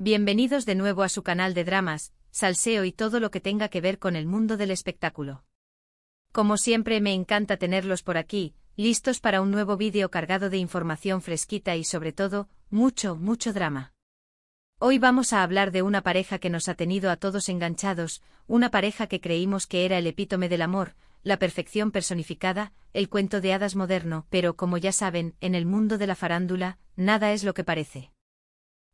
Bienvenidos de nuevo a su canal de dramas, salseo y todo lo que tenga que ver con el mundo del espectáculo. Como siempre me encanta tenerlos por aquí, listos para un nuevo vídeo cargado de información fresquita y sobre todo, mucho drama. Hoy vamos a hablar de una pareja que nos ha tenido a todos enganchados, una pareja que creímos que era el epítome del amor, la perfección personificada, el cuento de hadas moderno, pero como ya saben, en el mundo de la farándula, nada es lo que parece.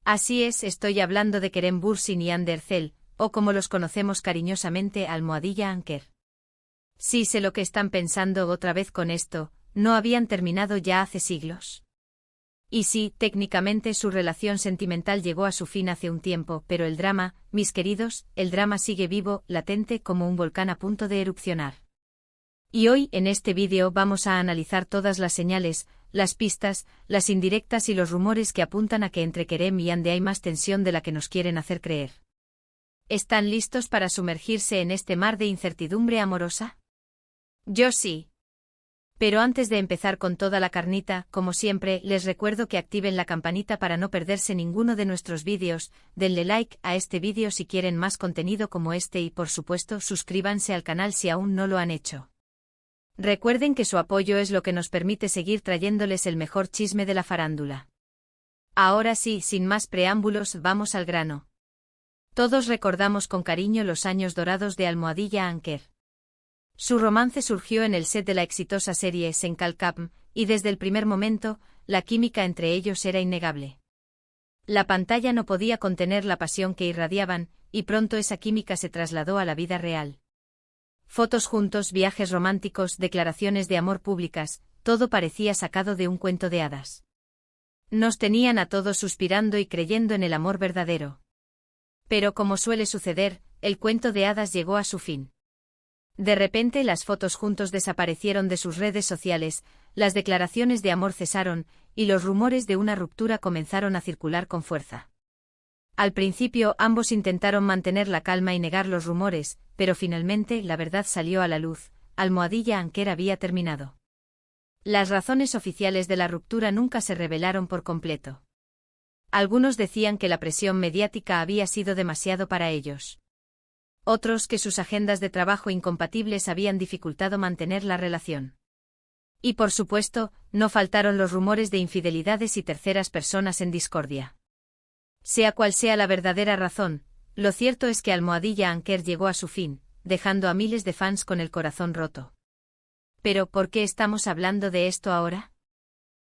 Así es, estoy hablando de Kerem Bürsin y Hande Erçel, o como los conocemos cariñosamente Almohadilla Anker. Sí sé lo que están pensando otra vez con esto, ¿no habían terminado ya hace siglos? Y sí, técnicamente su relación sentimental llegó a su fin hace un tiempo, pero el drama, mis queridos, el drama sigue vivo, latente como un volcán a punto de erupcionar. Y hoy, en este vídeo, vamos a analizar todas las señales, las pistas, las indirectas y los rumores que apuntan a que entre Kerem y Hande hay más tensión de la que nos quieren hacer creer. ¿Están listos para sumergirse en este mar de incertidumbre amorosa? Yo sí. Pero antes de empezar con toda la carnita, como siempre, les recuerdo que activen la campanita para no perderse ninguno de nuestros vídeos, denle like a este vídeo si quieren más contenido como este y por supuesto suscríbanse al canal si aún no lo han hecho. Recuerden que su apoyo es lo que nos permite seguir trayéndoles el mejor chisme de la farándula. Ahora sí, sin más preámbulos, vamos al grano. Todos recordamos con cariño los años dorados de Almohadilla Anker. Su romance surgió en el set de la exitosa serie Senkalkapm, y desde el primer momento, la química entre ellos era innegable. La pantalla no podía contener la pasión que irradiaban, y pronto esa química se trasladó a la vida real. Fotos juntos, viajes románticos, declaraciones de amor públicas, todo parecía sacado de un cuento de hadas. Nos tenían a todos suspirando y creyendo en el amor verdadero. Pero como suele suceder, el cuento de hadas llegó a su fin. De repente las fotos juntos desaparecieron de sus redes sociales, las declaraciones de amor cesaron, y los rumores de una ruptura comenzaron a circular con fuerza. Al principio ambos intentaron mantener la calma y negar los rumores, pero finalmente la verdad salió a la luz, Almohadilla Anker había terminado. Las razones oficiales de la ruptura nunca se revelaron por completo. Algunos decían que la presión mediática había sido demasiado para ellos. Otros que sus agendas de trabajo incompatibles habían dificultado mantener la relación. Y por supuesto, no faltaron los rumores de infidelidades y terceras personas en discordia. Sea cual sea la verdadera razón, lo cierto es que Almohadilla Anker llegó a su fin, dejando a miles de fans con el corazón roto. ¿Pero por qué estamos hablando de esto ahora?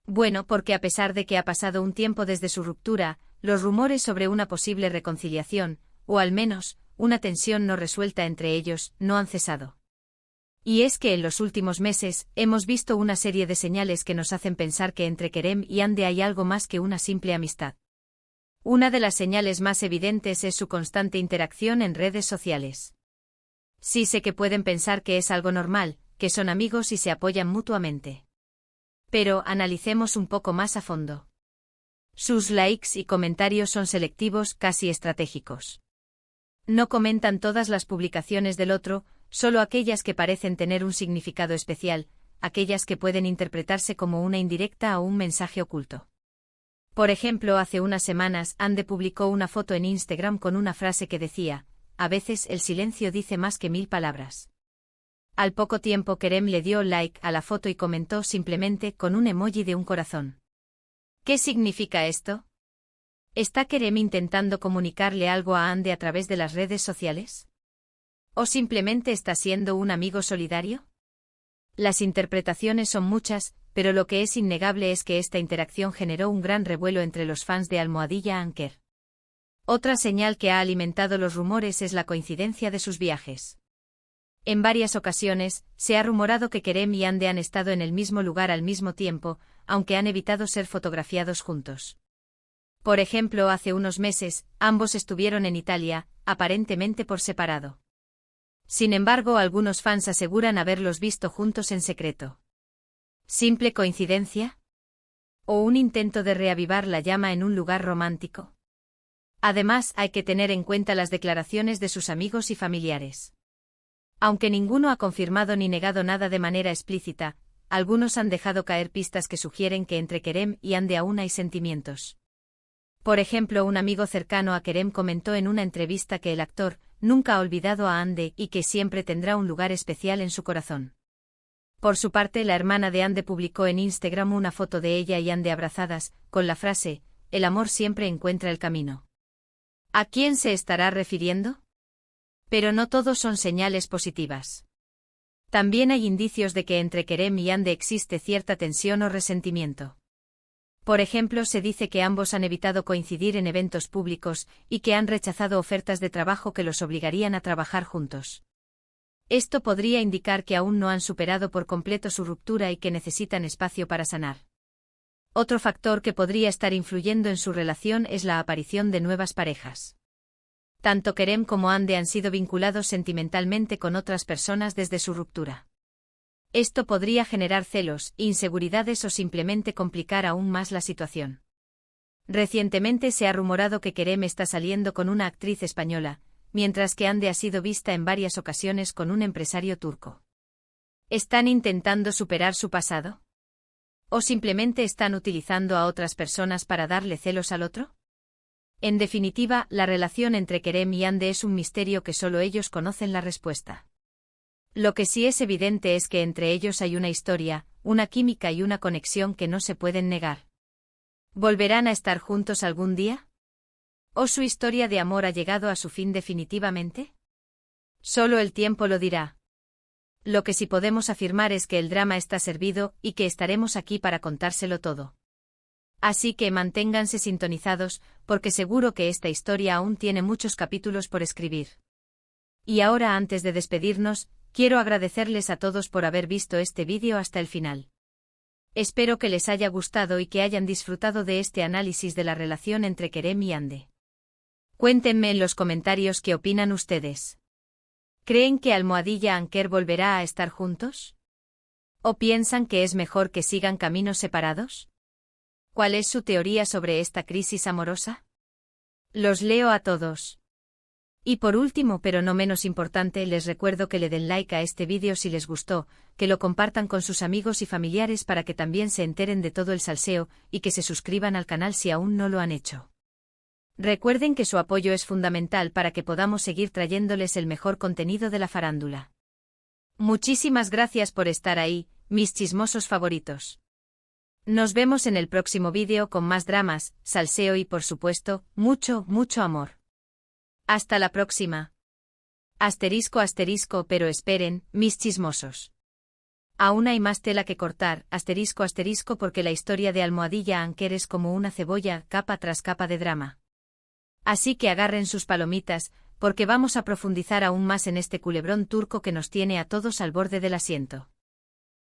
Bueno, porque a pesar de que ha pasado un tiempo desde su ruptura, los rumores sobre una posible reconciliación, o al menos, una tensión no resuelta entre ellos, no han cesado. Y es que en los últimos meses, hemos visto una serie de señales que nos hacen pensar que entre Kerem y Hande hay algo más que una simple amistad. Una de las señales más evidentes es su constante interacción en redes sociales. Sí sé que pueden pensar que es algo normal, que son amigos y se apoyan mutuamente. Pero analicemos un poco más a fondo. Sus likes y comentarios son selectivos, casi estratégicos. No comentan todas las publicaciones del otro, solo aquellas que parecen tener un significado especial, aquellas que pueden interpretarse como una indirecta o un mensaje oculto. Por ejemplo, hace unas semanas, Hande publicó una foto en Instagram con una frase que decía: "A veces el silencio dice más que 1000 palabras". Al poco tiempo Kerem le dio like a la foto y comentó simplemente con un emoji de un corazón. ¿Qué significa esto? ¿Está Kerem intentando comunicarle algo a Hande a través de las redes sociales? ¿O simplemente está siendo un amigo solidario? Las interpretaciones son muchas, pero lo que es innegable es que esta interacción generó un gran revuelo entre los fans de Almohadilla Anker. Otra señal que ha alimentado los rumores es la coincidencia de sus viajes. En varias ocasiones, se ha rumorado que Kerem y Hande han estado en el mismo lugar al mismo tiempo, aunque han evitado ser fotografiados juntos. Por ejemplo, hace unos meses, ambos estuvieron en Italia, aparentemente por separado. Sin embargo, algunos fans aseguran haberlos visto juntos en secreto. ¿Simple coincidencia? ¿O un intento de reavivar la llama en un lugar romántico? Además, hay que tener en cuenta las declaraciones de sus amigos y familiares. Aunque ninguno ha confirmado ni negado nada de manera explícita, algunos han dejado caer pistas que sugieren que entre Kerem y Hande aún hay sentimientos. Por ejemplo, un amigo cercano a Kerem comentó en una entrevista que el actor nunca ha olvidado a Hande y que siempre tendrá un lugar especial en su corazón. Por su parte, la hermana de Hande publicó en Instagram una foto de ella y Hande abrazadas, con la frase: "El amor siempre encuentra el camino". ¿A quién se estará refiriendo? Pero no todos son señales positivas. También hay indicios de que entre Kerem y Hande existe cierta tensión o resentimiento. Por ejemplo, se dice que ambos han evitado coincidir en eventos públicos y que han rechazado ofertas de trabajo que los obligarían a trabajar juntos. Esto podría indicar que aún no han superado por completo su ruptura y que necesitan espacio para sanar. Otro factor que podría estar influyendo en su relación es la aparición de nuevas parejas. Tanto Kerem como Hande han sido vinculados sentimentalmente con otras personas desde su ruptura. Esto podría generar celos, inseguridades o simplemente complicar aún más la situación. Recientemente se ha rumorado que Kerem está saliendo con una actriz española, mientras que Hande ha sido vista en varias ocasiones con un empresario turco. ¿Están intentando superar su pasado? ¿O simplemente están utilizando a otras personas para darle celos al otro? En definitiva, la relación entre Kerem y Hande es un misterio que solo ellos conocen la respuesta. Lo que sí es evidente es que entre ellos hay una historia, una química y una conexión que no se pueden negar. ¿Volverán a estar juntos algún día? ¿O su historia de amor ha llegado a su fin definitivamente? Solo el tiempo lo dirá. Lo que sí podemos afirmar es que el drama está servido y que estaremos aquí para contárselo todo. Así que manténganse sintonizados, porque seguro que esta historia aún tiene muchos capítulos por escribir. Y ahora, antes de despedirnos, quiero agradecerles a todos por haber visto este vídeo hasta el final. Espero que les haya gustado y que hayan disfrutado de este análisis de la relación entre Kerem y Hande. Cuéntenme en los comentarios qué opinan ustedes. ¿Creen que Almohadilla Anker volverá a estar juntos? ¿O piensan que es mejor que sigan caminos separados? ¿Cuál es su teoría sobre esta crisis amorosa? Los leo a todos. Y por último, pero no menos importante, les recuerdo que le den like a este vídeo si les gustó, que lo compartan con sus amigos y familiares para que también se enteren de todo el salseo, y que se suscriban al canal si aún no lo han hecho. Recuerden que su apoyo es fundamental para que podamos seguir trayéndoles el mejor contenido de la farándula. Muchísimas gracias por estar ahí, mis chismosos favoritos. Nos vemos en el próximo vídeo con más dramas, salseo y por supuesto, mucho, mucho amor. Hasta la próxima. Asterisco asterisco, pero esperen, mis chismosos. Aún hay más tela que cortar, asterisco asterisco, porque la historia de Almohadilla Anker es como una cebolla, capa tras capa de drama. Así que agarren sus palomitas, porque vamos a profundizar aún más en este culebrón turco que nos tiene a todos al borde del asiento.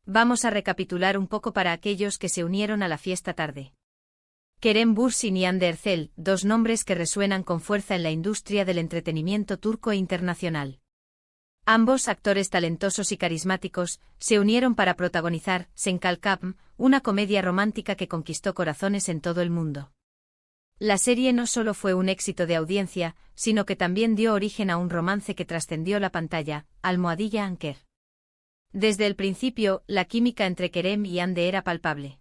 Vamos a recapitular un poco para aquellos que se unieron a la fiesta tarde. Kerem Bürsin y Hande Erçel, dos nombres que resuenan con fuerza en la industria del entretenimiento turco e internacional. Ambos actores talentosos y carismáticos se unieron para protagonizar Sen Kalkam, una comedia romántica que conquistó corazones en todo el mundo. La serie no solo fue un éxito de audiencia, sino que también dio origen a un romance que trascendió la pantalla, Almohadilla Anker. Desde el principio, la química entre Kerem y Hande era palpable.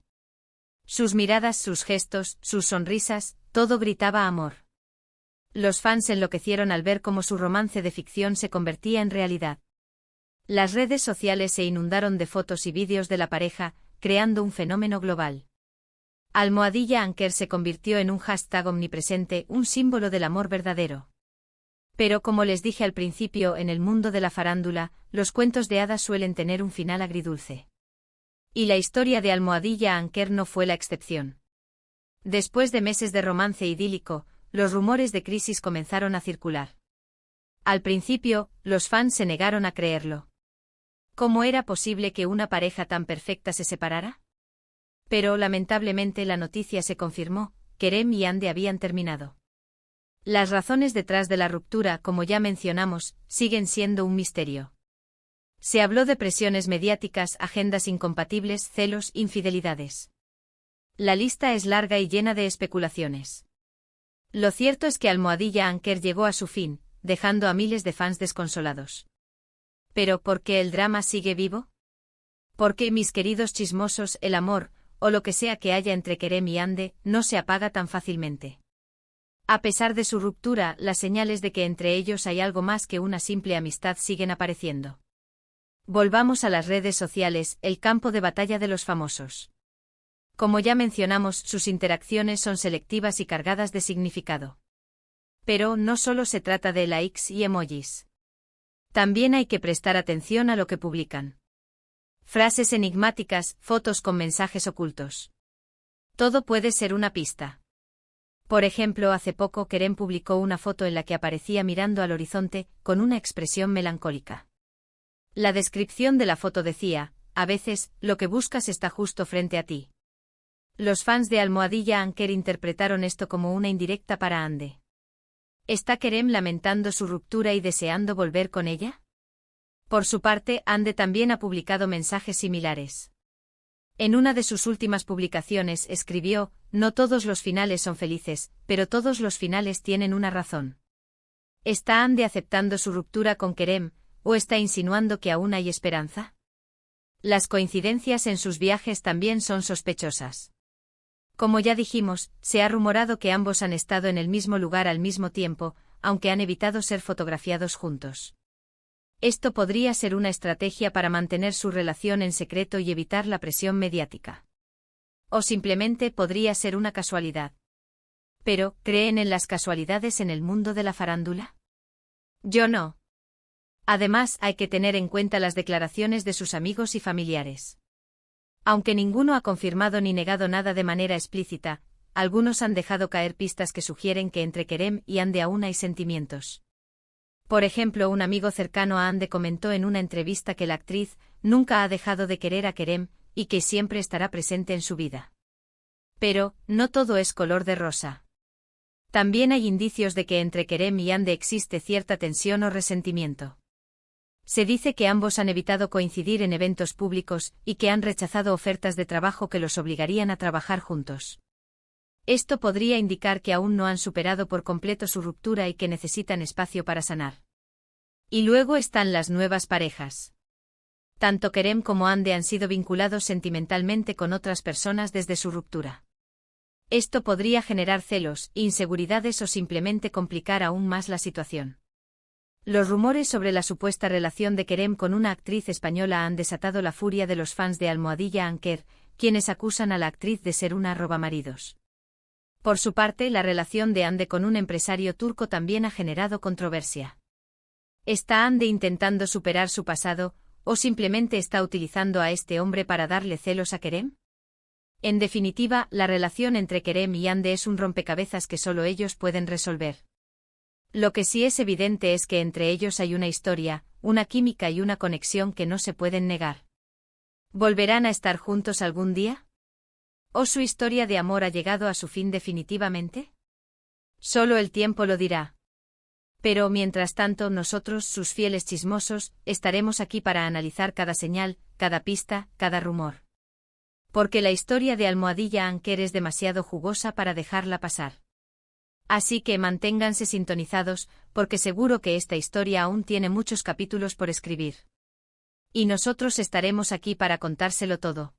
Sus miradas, sus gestos, sus sonrisas, todo gritaba amor. Los fans enloquecieron al ver cómo su romance de ficción se convertía en realidad. Las redes sociales se inundaron de fotos y vídeos de la pareja, creando un fenómeno global. Almohadilla Anker se convirtió en un hashtag omnipresente, un símbolo del amor verdadero. Pero como les dije al principio, en el mundo de la farándula, los cuentos de hadas suelen tener un final agridulce. Y la historia de Almohadilla Anker no fue la excepción. Después de meses de romance idílico, los rumores de crisis comenzaron a circular. Al principio, los fans se negaron a creerlo. ¿Cómo era posible que una pareja tan perfecta se separara? Pero lamentablemente la noticia se confirmó: Kerem y Hande habían terminado. Las razones detrás de la ruptura, como ya mencionamos, siguen siendo un misterio. Se habló de presiones mediáticas, agendas incompatibles, celos, infidelidades. La lista es larga y llena de especulaciones. Lo cierto es que Almohadilla Anker llegó a su fin, dejando a miles de fans desconsolados. ¿Pero por qué el drama sigue vivo? ¿Por qué, mis queridos chismosos, el amor, o lo que sea que haya entre Kerem y Hande, no se apaga tan fácilmente? A pesar de su ruptura, las señales de que entre ellos hay algo más que una simple amistad siguen apareciendo. Volvamos a las redes sociales, el campo de batalla de los famosos. Como ya mencionamos, sus interacciones son selectivas y cargadas de significado. Pero no solo se trata de likes y emojis. También hay que prestar atención a lo que publican. Frases enigmáticas, fotos con mensajes ocultos. Todo puede ser una pista. Por ejemplo, hace poco Kerem publicó una foto en la que aparecía mirando al horizonte, con una expresión melancólica. La descripción de la foto decía: a veces, lo que buscas está justo frente a ti. Los fans de Almohadilla Anker interpretaron esto como una indirecta para Ande. ¿Está Kerem lamentando su ruptura y deseando volver con ella? Por su parte, Ande también ha publicado mensajes similares. En una de sus últimas publicaciones escribió: no todos los finales son felices, pero todos los finales tienen una razón. ¿Está Ande aceptando su ruptura con Kerem, o está insinuando que aún hay esperanza? Las coincidencias en sus viajes también son sospechosas. Como ya dijimos, se ha rumorado que ambos han estado en el mismo lugar al mismo tiempo, aunque han evitado ser fotografiados juntos. Esto podría ser una estrategia para mantener su relación en secreto y evitar la presión mediática. O simplemente podría ser una casualidad. Pero, ¿creen en las casualidades en el mundo de la farándula? Yo no. Además, hay que tener en cuenta las declaraciones de sus amigos y familiares. Aunque ninguno ha confirmado ni negado nada de manera explícita, algunos han dejado caer pistas que sugieren que entre Kerem y Ande aún hay sentimientos. Por ejemplo, un amigo cercano a Ande comentó en una entrevista que la actriz nunca ha dejado de querer a Kerem y que siempre estará presente en su vida. Pero, no todo es color de rosa. También hay indicios de que entre Kerem y Ande existe cierta tensión o resentimiento. Se dice que ambos han evitado coincidir en eventos públicos y que han rechazado ofertas de trabajo que los obligarían a trabajar juntos. Esto podría indicar que aún no han superado por completo su ruptura y que necesitan espacio para sanar. Y luego están las nuevas parejas. Tanto Kerem como Ande han sido vinculados sentimentalmente con otras personas desde su ruptura. Esto podría generar celos, inseguridades o simplemente complicar aún más la situación. Los rumores sobre la supuesta relación de Kerem con una actriz española han desatado la furia de los fans de Almohadilla Anker, quienes acusan a la actriz de ser una robamaridos. Por su parte, la relación de Ande con un empresario turco también ha generado controversia. ¿Está Ande intentando superar su pasado, o simplemente está utilizando a este hombre para darle celos a Kerem? En definitiva, la relación entre Kerem y Ande es un rompecabezas que solo ellos pueden resolver. Lo que sí es evidente es que entre ellos hay una historia, una química y una conexión que no se pueden negar. ¿Volverán a estar juntos algún día? ¿O su historia de amor ha llegado a su fin definitivamente? Solo el tiempo lo dirá. Pero mientras tanto nosotros, sus fieles chismosos, estaremos aquí para analizar cada señal, cada pista, cada rumor. Porque la historia de Almohadilla Anker es demasiado jugosa para dejarla pasar. Así que manténganse sintonizados, porque seguro que esta historia aún tiene muchos capítulos por escribir. Y nosotros estaremos aquí para contárselo todo.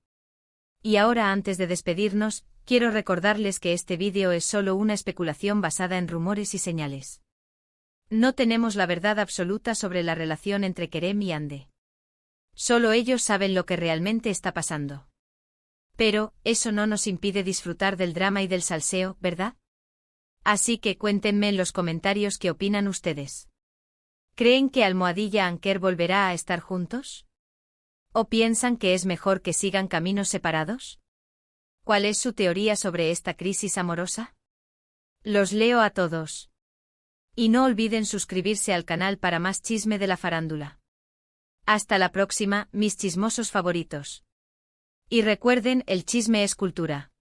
Y ahora, antes de despedirnos, quiero recordarles que este vídeo es solo una especulación basada en rumores y señales. No tenemos la verdad absoluta sobre la relación entre Kerem y Ande. Solo ellos saben lo que realmente está pasando. Pero, eso no nos impide disfrutar del drama y del salseo, ¿verdad? Así que cuéntenme en los comentarios qué opinan ustedes. ¿Creen que Almohadilla Anker volverá a estar juntos? ¿O piensan que es mejor que sigan caminos separados? ¿Cuál es su teoría sobre esta crisis amorosa? Los leo a todos. Y no olviden suscribirse al canal para más chisme de la farándula. Hasta la próxima, mis chismosos favoritos. Y recuerden, el chisme es cultura.